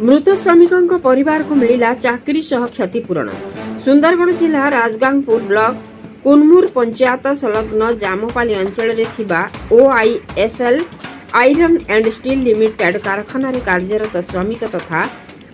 मृत श्रमिकों परिवार को मिला चाकरी सह क्षतिपूरण। सुंदरगढ़ जिला राजगांगपुर ब्लॉक कुनमुर पंचायत संलग्न जामपाली अंचल OISL iron and steel limited कारखाना कार्यरत श्रमिक तथा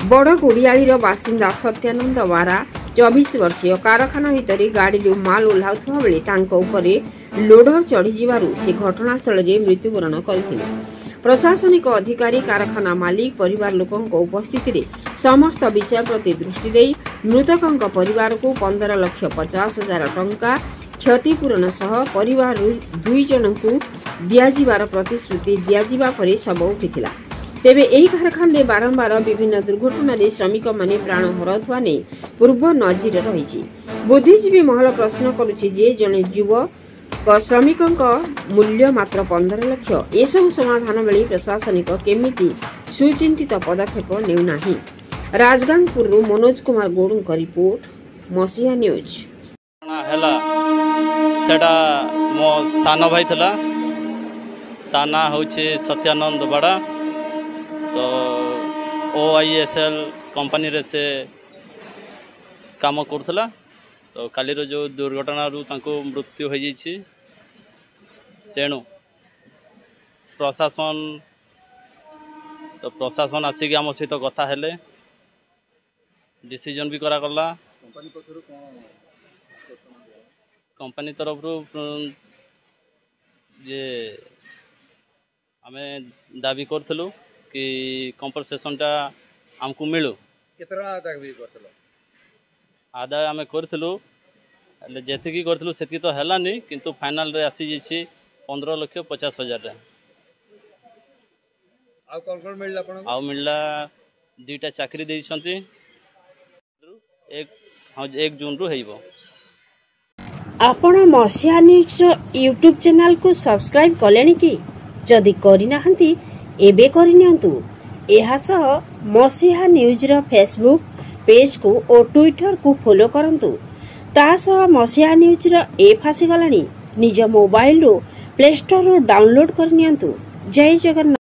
बड़गुड़ियाळीर बासिंदा सत्यानंद वारा 24 वर्षीय कारखाना भितर गाड़ी माल ओह्लाउथिबा बेले तांको उपरे लोडर चढ़ी जिबारु से घटनास्थल रे मृत्युवरण करथिले। प्रशासनिक अधिकारी कारखाना मालिक परिवार लोकों उपस्थिति रे समस्त विषय प्रति दृष्टि देई मृतकों परिवार को 15,50,000 टंका क्षतिपूरण सह परिवार 2 जन को दियाजिबार प्रतिश्रुति दियाजिबा परे शव उठिथिला। तेबे एही कारखाना बारंबार विभिन्न दुर्घटना श्रमिक माने प्राण हराउथवा नै पूर्व नजीर रहिछि। बुद्धिजीवी महल प्रश्न करुछि जे जने युवक श्रमिकों मूल्य मात्र 15 लाख एसबू समाधान बेली प्रशासनिक केमिति सुचिंतित पदक्षेप नेउनाही। राजगांगपुर मनोज कुमार गौड़ का रिपोर्ट मसीहा न्यूज। सेटा मो सान भाई थला ता ना होचे सत्यानंद बड़ा तो OISL कंपनी रे से काम करथला तो काली रो जो दुर्घटना रु तांको मृत्यु हो जाइछि। तेणु प्रशासन आसिक आम सहित कथा हेले डिसीजन भी करा गला। कंपनी तरफ जे आमे दाबी करथलु कि कंपनसेशन टा हमको मिलू। केतरा दाबी करथलो? आदा आमे करथलु जेतिकी करथलु सेतिकी तो हेलानी किंतु फाइनल रे आसी जिछि 15,50,000 रे। आ कोन मिलला आपण? आ मिलला 2टा चाकरी देइ छंती। एक जून रु हेइबो। आपण मसीहा न्यूज यूट्यूब चैनल को सब्सक्राइब कलेनी कि जदि करि नाहंती एबे करि नियंतु। एहा सह मसीहा न्यूज रो फेसबुक पेज को और ट्विटर को फॉलो करंतु। ता सह मसीहा न्यूज रो ऐप आसी गलानी निज मोबाइल रो प्ले स्टोर रो डाउनलोड कर नियंतु। जय जगन्नाथ।